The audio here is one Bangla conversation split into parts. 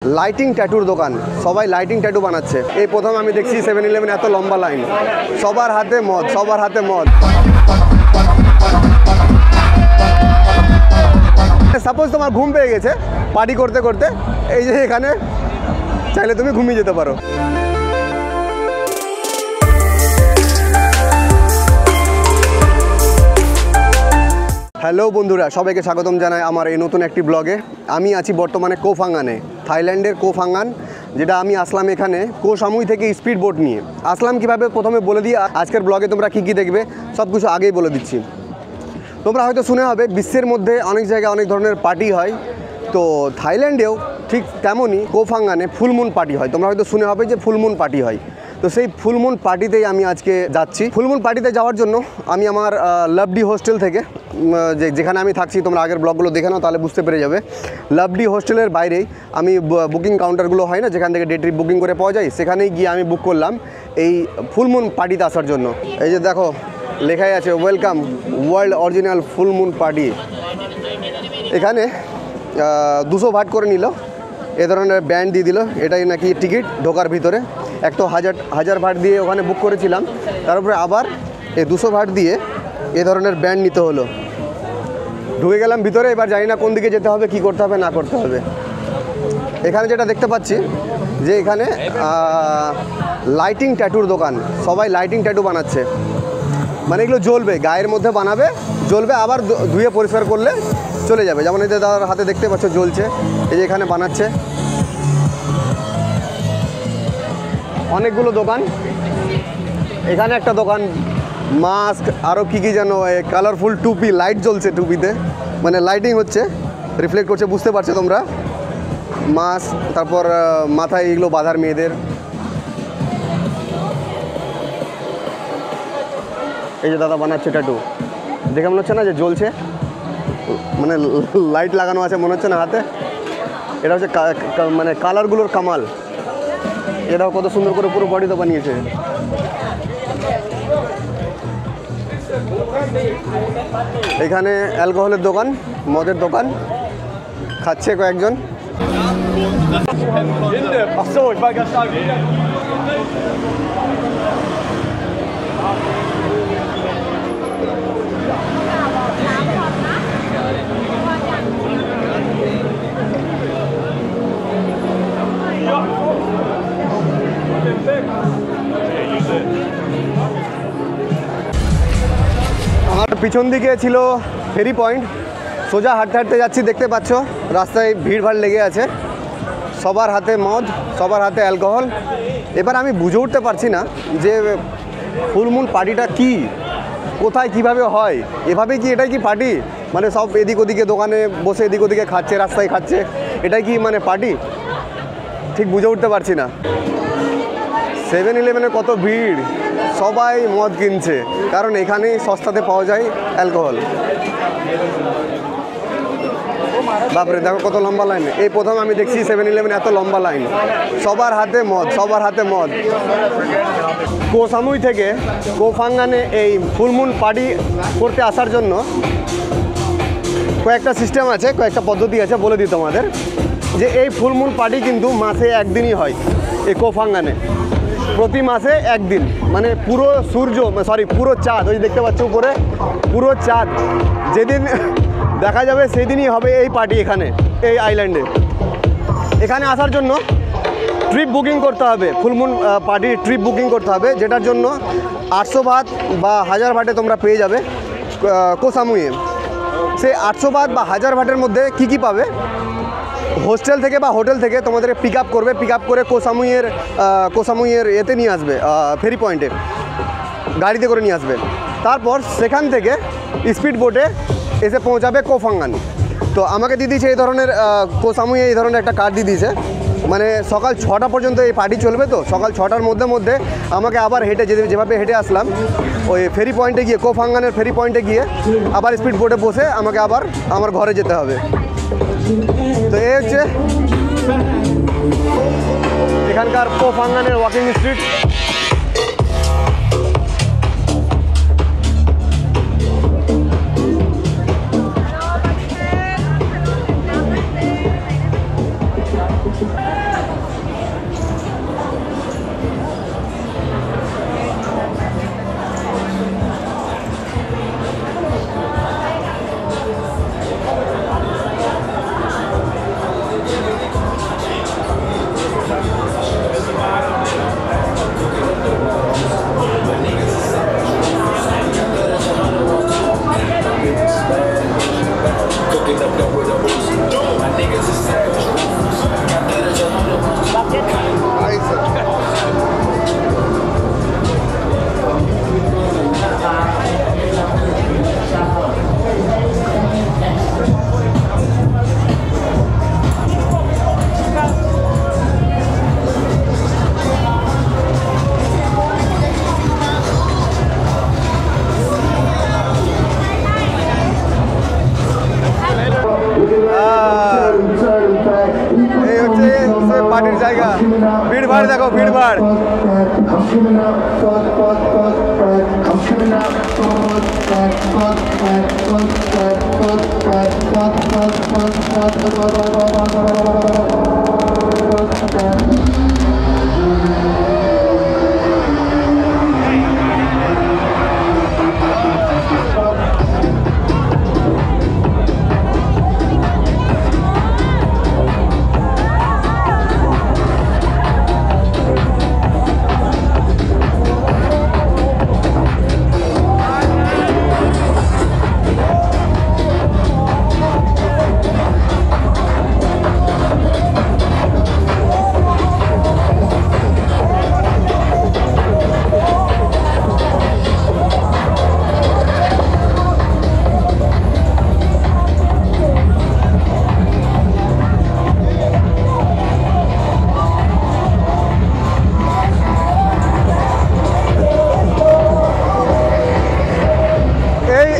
लाइटिंग टैटूर दोकान सबाई लाइटिंग टैटू बनाচ্ছে এই প্রথম আমি দেখছি 7-11 এত লম্বা লাইন সবার হাতে মদ সাপোজ তোমার ঘুম পেয়ে গেছে পার্টি করতে করতে এই যে এখানে চাইলে তুমি ঘুমিয়ে যেতে পারো। হ্যালো বন্ধুরা, সবাইকে স্বাগতম জানাই আমার এই নতুন একটি ব্লগে। আমি আছি বর্তমানে কোফ হাঙ্গানে, থাইল্যান্ডের কোফ হাঙ্গান, যেটা আমি আসলাম এখানে কো সামুই থেকে স্পিড বোট নিয়ে। আসলাম কীভাবে প্রথমে বলে দিই, আজকের ব্লগে তোমরা কী কী দেখবে সব কিছু আগেই বলে দিচ্ছি। তোমরা হয়তো শুনে হবে বিশ্বের মধ্যে অনেক জায়গায় অনেক ধরনের পার্টি হয়, তো থাইল্যান্ডেও ঠিক তেমনই কোফ হাঙ্গানে ফুলমুন পার্টি হয়। তোমরা হয়তো শুনে হবে যে ফুলমুন পার্টি হয়, তো সেই ফুলমুন পার্টিতেই আমি আজকে যাচ্ছি। ফুলমুন পার্টিতে যাওয়ার জন্য আমি আমার লাভডি হোস্টেল থেকে, যেখানে আমি থাকছি, তোমরা আগের ব্লগগুলো দেখে নাও তাহলে বুঝতে পেরে যাবে। লাভডি হোস্টেলের বাইরেই আমি বুকিং কাউন্টারগুলো হয় না, যেখান থেকে ডে ট্রিপ বুকিং করে পাওয়া যায়, সেখানেই গিয়ে আমি বুক করলাম এই ফুলমুন পার্টিতে আসার জন্য। এই যে দেখো লেখাই আছে welcome world original full moon party. এখানে 200 ভাট করে নিল, এ ধরনের ব্যান্ড দিয়ে দিল, এটাই নাকি টিকিট ঢোকার ভিতরে। এক তো হাজার ভাট দিয়ে ওখানে বুক করেছিলাম, তারপরে আবার এই 200 ভাট দিয়ে এ ধরনের ব্যান্ড নিতে হলো। ঢুকে গেলাম ভিতরে, এবার জানি না কোন দিকে যেতে হবে, কি করতে হবে না করতে হবে। এখানে যেটা দেখতে পাচ্ছি যে এখানে লাইটিং ট্যাটুর দোকান, সবাই লাইটিং ট্যাটু বানাচ্ছে, মানে এগুলো জ্বলবে, গায়ের মধ্যে বানাবে, জ্বলবে, আবার ধুয়ে পরিষ্কার করলে চলে যাবে। যেমন এদের দাদার হাতে দেখতে পাচ্ছ জ্বলছে, এই যে এখানে বানাচ্ছে। অনেকগুলো দোকান, এখানে একটা দোকান, মাস্ক, আরও কী কী যেন কালারফুল টুপি, লাইট জ্বলছে টুপিতে, মানে লাইটিং হচ্ছে, রিফ্লেক্ট করছে, বুঝতে পারছো তোমরা। মাস্ক, তারপর মাথায় এগুলো বাঁধার মেয়েদের। এই যে দাদা বানাচ্ছে ট্যাটু, দেখে মনে হচ্ছে না যে জ্বলছে, মানে লাইট লাগানো আছে মনে হচ্ছে না হাতে। এটা হচ্ছে মানে কালারগুলোর কামাল। এরাও কত সুন্দর করে পুরো বডিতে বানিয়েছে। এখানে অ্যালকোহলের দোকান, মদের দোকান, খাচ্ছে কয়েকজন। আমার পিছন দিকে ছিল ফেরি পয়েন্ট, সোজা হাঁটতে হাঁটতে যাচ্ছি, দেখতে পাচ্ছ রাস্তায় ভিড়ভাড় লেগে আছে, সবার হাতে মদ, সবার হাতে অ্যালকোহল। এবার আমি বুঝে উঠতে পারছি না যে ফুলমুন পার্টিটা কি, কোথায় কিভাবে হয়, এভাবে কি, এটাই কি পার্টি? মানে সব এদিক ওদিকে দোকানে বসে এদিক ওদিকে খাচ্ছে, রাস্তায় খাচ্ছে, এটাই কি মানে পার্টি? ঠিক বুঝে উঠতে পারছি না। 7-11-এ কত ভিড়, সবাই মদ কিনছে, কারণ এখানেই সস্তাতে পাওয়া যায় অ্যালকোহল। বাপরে, দেখো কত লম্বা লাইন। এই প্রথম আমি দেখছি 7-11 এত লম্বা লাইন, সবার হাতে মদ। কো সামুই থেকে কোফ হাঙ্গানে এই ফুলমুন পার্টি করতে আসার জন্য কয়েকটা সিস্টেম আছে, কয়েকটা পদ্ধতি আছে, বলে দিই তোমাদের। যে এই ফুলমুন পার্টি কিন্তু মাসে একদিনই হয় এই কোফ হাঙ্গানে, প্রতি মাসে একদিন, মানে পুরো পুরো চাঁদ, ওই দেখতে পাচ্ছ উপরে পুরো চাঁদ যেদিন দেখা যাবে সেদিনই হবে এই পার্টি এখানে, এই আইল্যান্ডে। এখানে আসার জন্য ট্রিপ বুকিং করতে হবে, ফুলমুন পার্টির ট্রিপ বুকিং করতে হবে, যেটার জন্য 800 ভাট বা 1000 ভাটে তোমরা পেয়ে যাবে কো সামুইয়ে। সেই 800 ভাট বা 1000 ভাটের মধ্যে কি কি পাবে, হোস্টেল থেকে বা হোটেল থেকে তোমাদের পিক আপ করবে, পিক আপ করে কো সামুইয়ের এতে নিয়ে আসবে, ফেরি পয়েন্টে গাড়িতে করে নিয়ে আসবে। তারপর সেখান থেকে স্পিড বোটে এসে পৌঁছাবে কোফ হাঙ্গান। তো আমাকে দিয়ে দিয়েছে এই ধরনের, কো সামুইয়ে এই ধরনের একটা কার্ড দিয়ে দিয়েছে, মানে সকাল 6টা পর্যন্ত এই পার্টি চলবে, তো সকাল 6টার মধ্যে আমাকে আবার হেঁটে যেভাবে হেঁটে আসলাম ওই ফেরি পয়েন্টে গিয়ে, কোফ হাঙ্গানের ফেরি পয়েন্টে গিয়ে আবার স্পিড বোটে বসে আমাকে আবার আমার ঘরে যেতে হবে। তো এই হচ্ছে এখানকার কোফ হাঙ্গানের ওয়াকিং স্ট্রিট। পার্টির জায়গা। ভিড়ভাড় দেখো, ভিড়ভাড়।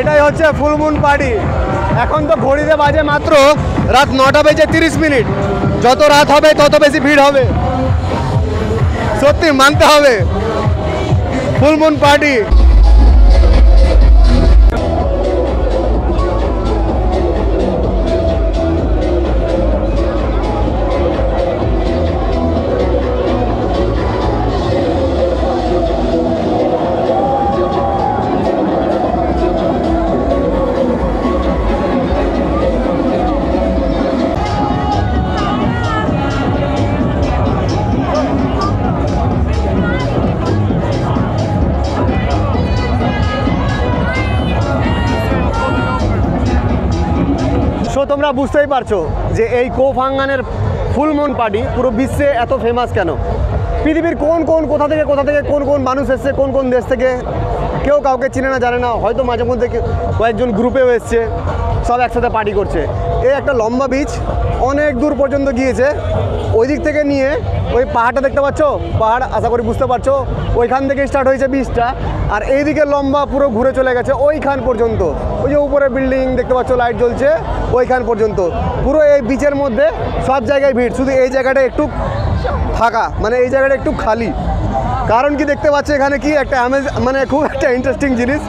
এটাই হচ্ছে ফুল মুন পার্টি। এখন তো ঘড়িতে বাজে মাত্র রাত 9টা বেজে 30 মিনিট। যত রাত হবে তত বেশি ভিড় হবে, সত্যি মানতে হবে। Full moon party. তোমরা বুঝতেই পারছো যে এই কো ফাঙ্গানের ফুল মুন পার্টি পুরো বিশ্বে এত ফেমাস কেন। পৃথিবীর কোথা থেকে কোন মানুষ এসছে, কোন দেশ থেকে, কেউ কাউকে চিনে না, জানে না। হয়তো মাঝে মধ্যে কয়েকজন গ্রুপেও এসছে, সব একসাথে পার্টি করছে। এই একটা লম্বা বিচ, অনেক দূর পর্যন্ত গিয়েছে। ওই দিক থেকে নিয়ে ওই পাহাড়টা দেখতে পাচ্ছ, পাহাড় আশা করি বুঝতে পারছো, ওইখান থেকে স্টার্ট হয়েছে বিচটা। আর এইদিকে লম্বা পুরো ঘুরে চলে গেছে ওইখান পর্যন্ত। ওই যে উপরে বিল্ডিং দেখতে পাচ্ছ, লাইট জ্বলছে, ওইখান পর্যন্ত। পুরো এই বিচের মধ্যে সব জায়গায় ভিড়, শুধু এই জায়গাটা একটু ফাঁকা, মানে এই জায়গাটা একটু খালি। কারণ কি দেখতে পাচ্ছ এখানে কি একটা মানে খুব একটা ইন্টারেস্টিং জিনিস,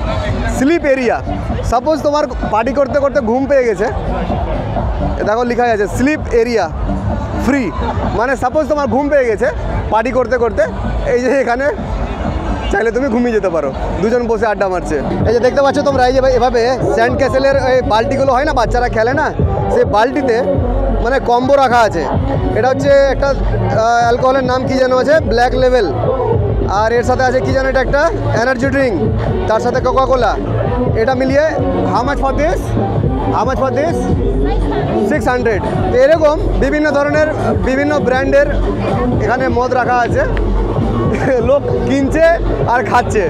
স্লিপ এরিয়া। সাপোজ তোমার পার্টি করতে করতে ঘুম পেয়ে গেছে, দেখো লেখা আছে স্লিপ এরিয়া ফ্রি। মানে সাপোজ তোমার ঘুম পেয়ে গেছে পার্টি করতে করতে, এই যে এখানে চাইলে তুমি ঘুমিয়ে যেতে পারো, দুজন বসে আড্ডা মারছে। এই যে দেখতে পাচ্ছ তোমরা, এই যে এভাবে স্যান্ড ক্যাসেলের এই বালতিগুলো হয় না, বাচ্চারা খেলে না, সেই বালতিতে মানে কম্বো রাখা আছে। এটা হচ্ছে একটা অ্যালকোহলের নাম কি যেন আছে, ব্ল্যাক লেভেল। আর এর সাথে আছে কি যেন, এটা একটা এনার্জি ড্রিঙ্ক, তার সাথে কোকা কোলা। এটা মিলিয়ে হাউ মাচ ফর দিস 600। এরকম বিভিন্ন ধরনের বিভিন্ন ব্র্যান্ডের এখানে মদ রাখা আছে, লোক কিনছে আর খাচ্ছে।